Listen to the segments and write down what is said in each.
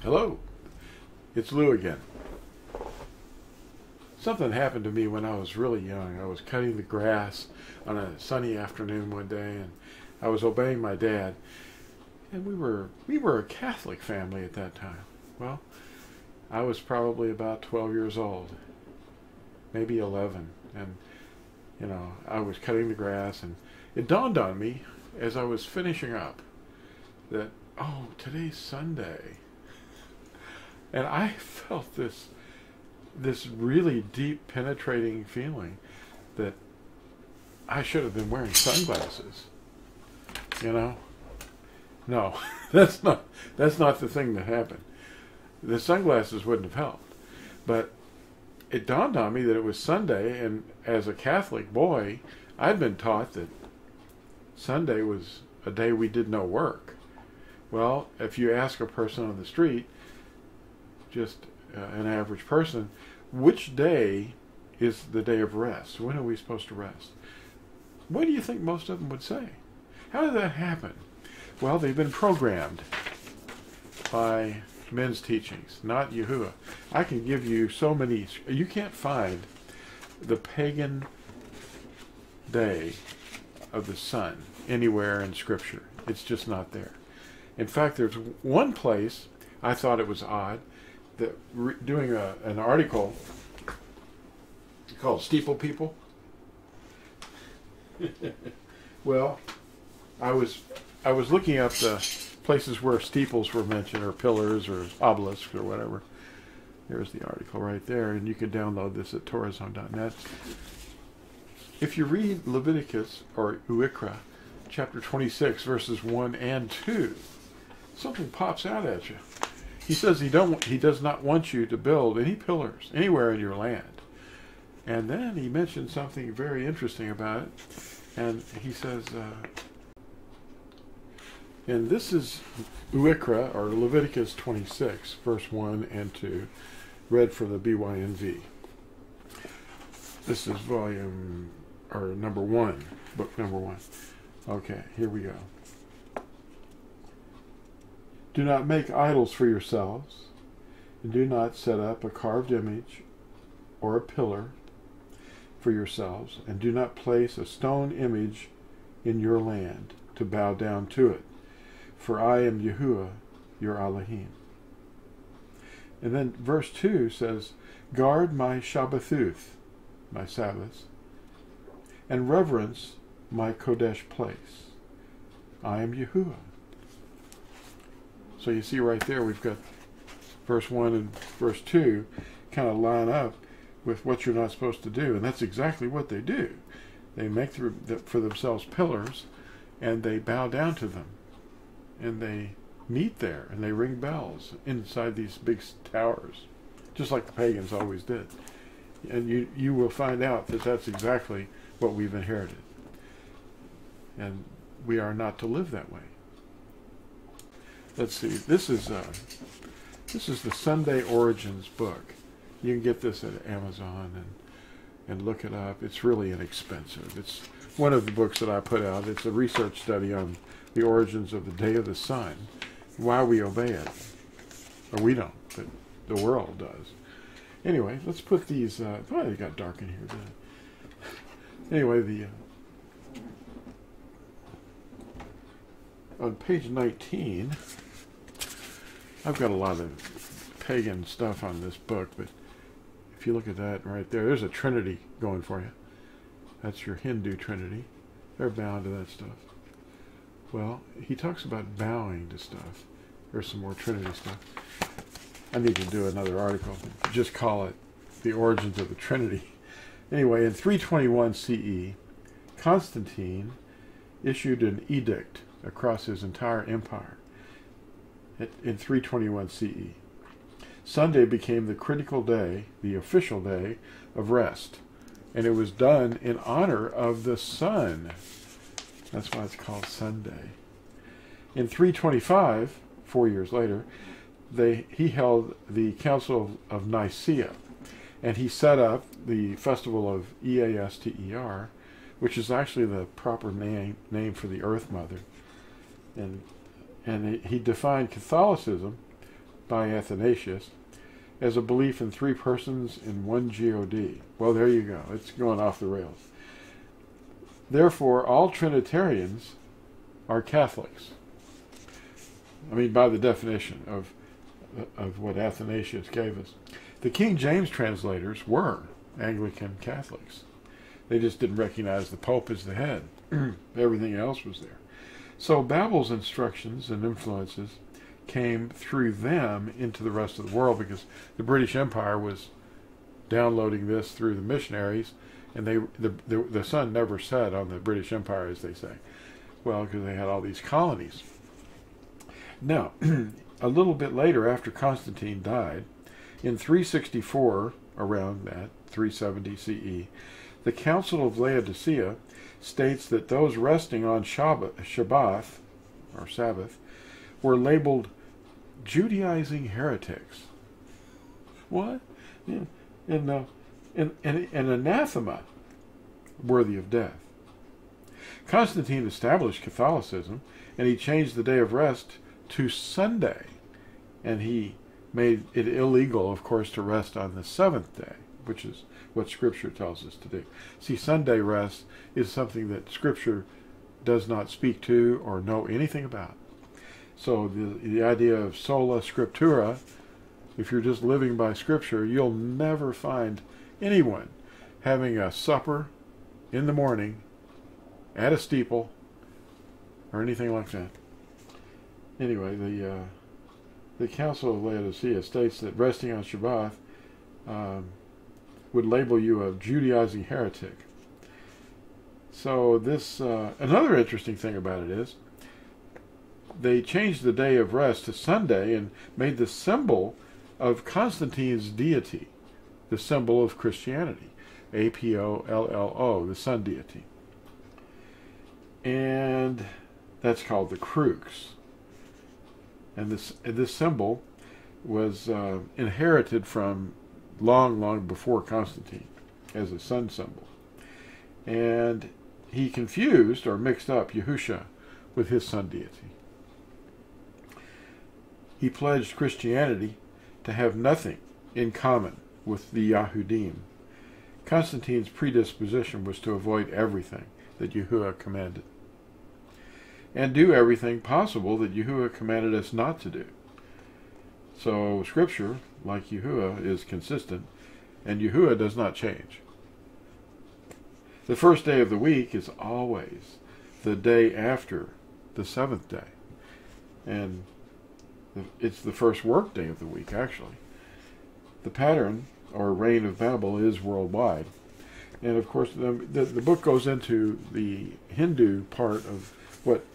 Hello, it's Lew again. Something happened to me when I was really young. I was cutting the grass on a sunny afternoon one day, and I was obeying my dad. And we were a Catholic family at that time. Well, I was probably about 12 years old, maybe 11, and I was cutting the grass, and it dawned on me as I was finishing up that, oh, today's Sunday. And I felt this really deep, penetrating feeling that I should have been wearing sunglasses. No, that's not the thing that happened. The sunglasses wouldn't have helped. But it dawned on me that it was Sunday, and as a Catholic boy, I'd been taught that Sunday was a day we did no work. Well, if you ask a person on the street, just an average person, which day is the day of rest? When are we supposed to rest? What do you think most of them would say? How did that happen? Well, they've been programmed by men's teachings, not Yahusha. I can give you so many. You can't find the pagan day of the sun anywhere in Scripture. It's just not there. In fact, there's one place I thought it was odd that doing an article called Steeple People. Well, I was looking up the places where steeples were mentioned, or pillars, or obelisks, or whatever. There's the article right there, and you can download this at torazone.net. If you read Leviticus, or Uikra, chapter 26, verses 1 and 2, something pops out at you. He says he does not want you to build any pillars anywhere in your land. And then he mentions something very interesting about it. And he says, and this is Uikra, or Leviticus 26, verse 1 and 2, read for the BYNV. This is volume, or number 1, book number 1. Okay, here we go. Do not make idols for yourselves, and do not set up a carved image or a pillar for yourselves, and do not place a stone image in your land to bow down to it, for I am Yahusha, your Elohim. And then verse 2 says, guard my Shabbathuth, my Sabbaths, and reverence my Kodesh place. I am Yahusha. So you see right there, we've got verse 1 and verse 2 kind of line up with what you're not supposed to do. And that's exactly what they do. They make for themselves pillars, and they bow down to them. And they meet there, and they ring bells inside these big towers, just like the pagans always did. And you will find out that that's exactly what we've inherited. And we are not to live that way. Let's see. This is the Sunday Origins book. You can get this at Amazon and look it up. It's really inexpensive. It's one of the books that I put out. It's a research study on the origins of the day of the sun, why we obey it. Or we don't, but the world does. Anyway, let's put these. Oh, it got dark in here, didn't it? Anyway, on page 19. I've got a lot of pagan stuff on this book, but if you look at that right there, there's a trinity going for you. That's your Hindu trinity. They're bound to that stuff. Well, he talks about bowing to stuff. There's some more trinity stuff. I need to do another article. Just call it The Origins of the Trinity. Anyway, in 321 CE, Constantine issued an edict across his entire empire. In 321 CE. Sunday became the critical day, the official day of rest. And it was done in honor of the sun. That's why it's called Sunday. In 325, 4 years later, he held the Council of Nicaea. And he set up the festival of Easter, which is actually the proper name for the Earth Mother. And he defined Catholicism by Athanasius as a belief in three persons in one God. Well, there you go. It's going off the rails. Therefore, all Trinitarians are Catholics. I mean, by the definition of what Athanasius gave us. The King James translators were Anglican Catholics. They just didn't recognize the Pope as the head. Everything else was there. So Babel's instructions and influences came through them into the rest of the world, because the British Empire was downloading this through the missionaries, and the sun never set on the British Empire, as they say. Well, because they had all these colonies. Now, a little bit later, after Constantine died, in 364, around that, 370 CE, the Council of Laodicea states that those resting on Shabbat, or Sabbath, were labeled Judaizing heretics. What? Yeah. And anathema, worthy of death. Constantine established Catholicism, and he changed the day of rest to Sunday, and he made it illegal, of course, to rest on the seventh day, which is what Scripture tells us to do. See, Sunday rest is something that Scripture does not speak to or know anything about. So the idea of sola scriptura, if you're just living by Scripture, you'll never find anyone having a supper in the morning at a steeple or anything like that. Anyway, the Council of Laodicea states that resting on Shabbat would label you a Judaizing heretic. So this, another interesting thing about it is, they changed the day of rest to Sunday and made the symbol of Constantine's deity the symbol of Christianity, Apollo, the sun deity. And that's called the crux. And this symbol was inherited from long before Constantine as a sun symbol. And he confused or mixed up Yahusha with his sun deity. He pledged Christianity to have nothing in common with the Yahudim. Constantine's predisposition was to avoid everything that Yahuwah commanded, and do everything possible that Yahuwah commanded us not to do. So Scripture, like Yahuwah, is consistent, and Yahuwah does not change. The first day of the week is always the day after the seventh day, and it's the first work day of the week, actually. The pattern, or reign of Babel, is worldwide. And of course, the book goes into the Hindu part of what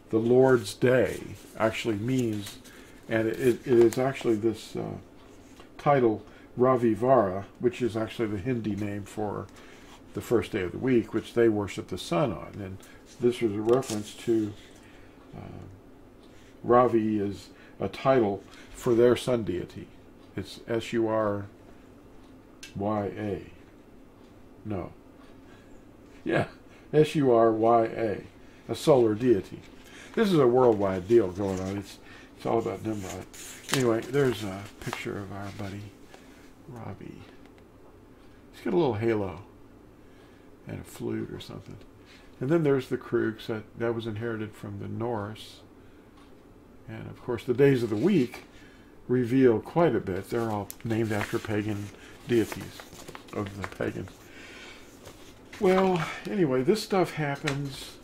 the Lord's Day actually means. And it is actually this title, Ravivara, which is actually the Hindi name for the first day of the week, which they worship the sun on. And this was a reference to Ravi is a title for their sun deity. It's Surya. No. Yeah, Surya, a solar deity. This is a worldwide deal going on. It's all about Nimrod. Anyway, there's a picture of our buddy Ravi. He's got a little halo and a flute or something. And then there's the crux that was inherited from the Norse. And of course, the days of the week reveal quite a bit. They're all named after pagan deities of the pagans. Well, anyway, this stuff happens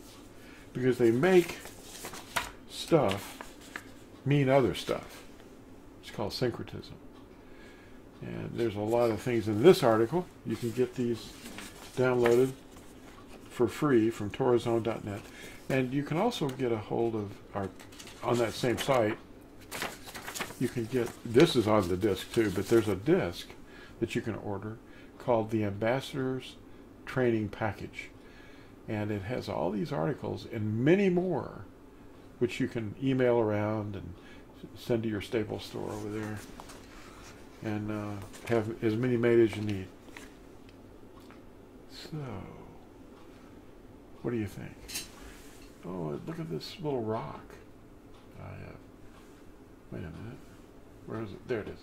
because they make stuff mean other stuff. It's called syncretism. And there's a lot of things in this article. You can get these downloaded for free from torazone.net. And you can also get a hold of our, on that same site, you can get, this is on the disc too, but there's a disc that you can order called the Ambassador's Training Package. And it has all these articles and many more, which you can email around and send to your Staples store over there, and have as many made as you need. So, what do you think? Oh, look at this little rock I have. Wait a minute. Where is it? There it is.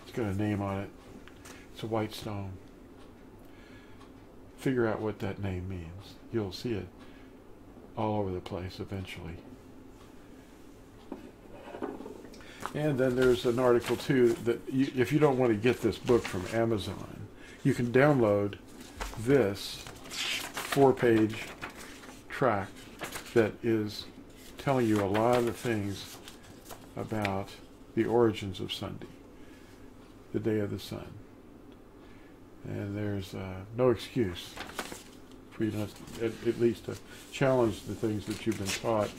It's got a name on it. It's a white stone. Figure out what that name means. You'll see it all over the place eventually. And then there's an article too that if you don't want to get this book from Amazon, you can download this 4-page tract that is telling you a lot of things about the origins of Sunday, the day of the sun. And there's no excuse for you not, at least to challenge the things that you've been taught.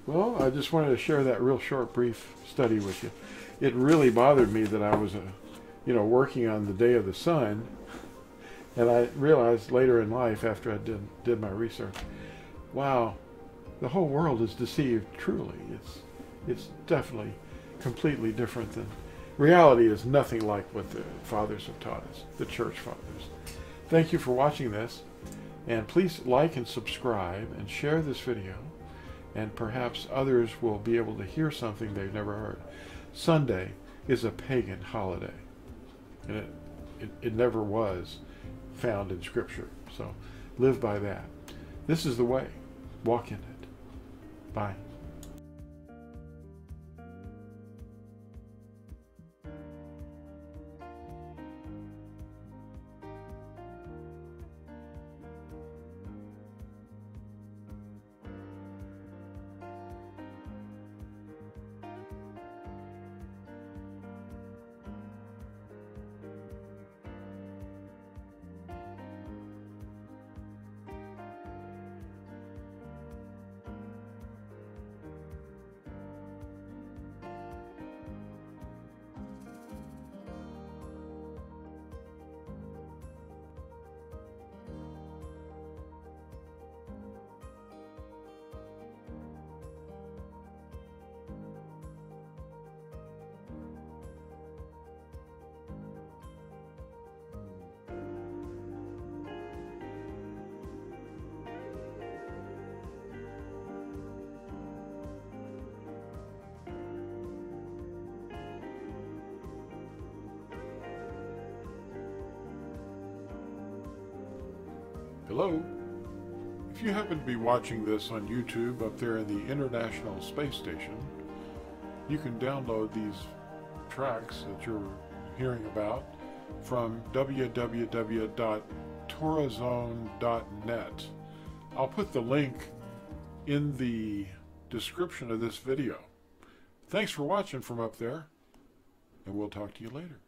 Well, I just wanted to share that real short, brief study with you. It really bothered me that I was, working on the day of the sun, and I realized later in life, after I did my research, wow, the whole world is deceived. Truly, it's definitely completely different than reality. Is nothing like what the fathers have taught us, the church fathers. Thank you for watching this, and please like and subscribe and share this video. And perhaps others will be able to hear something they've never heard. Sunday is a pagan holiday, and it never was found in Scripture. So live by that. This is the way. Walk in it. Bye. Hello. If you happen to be watching this on YouTube up there in the International Space Station, you can download these tracks that you're hearing about from www.torazone.net. I'll put the link in the description of this video. Thanks for watching from up there, and we'll talk to you later.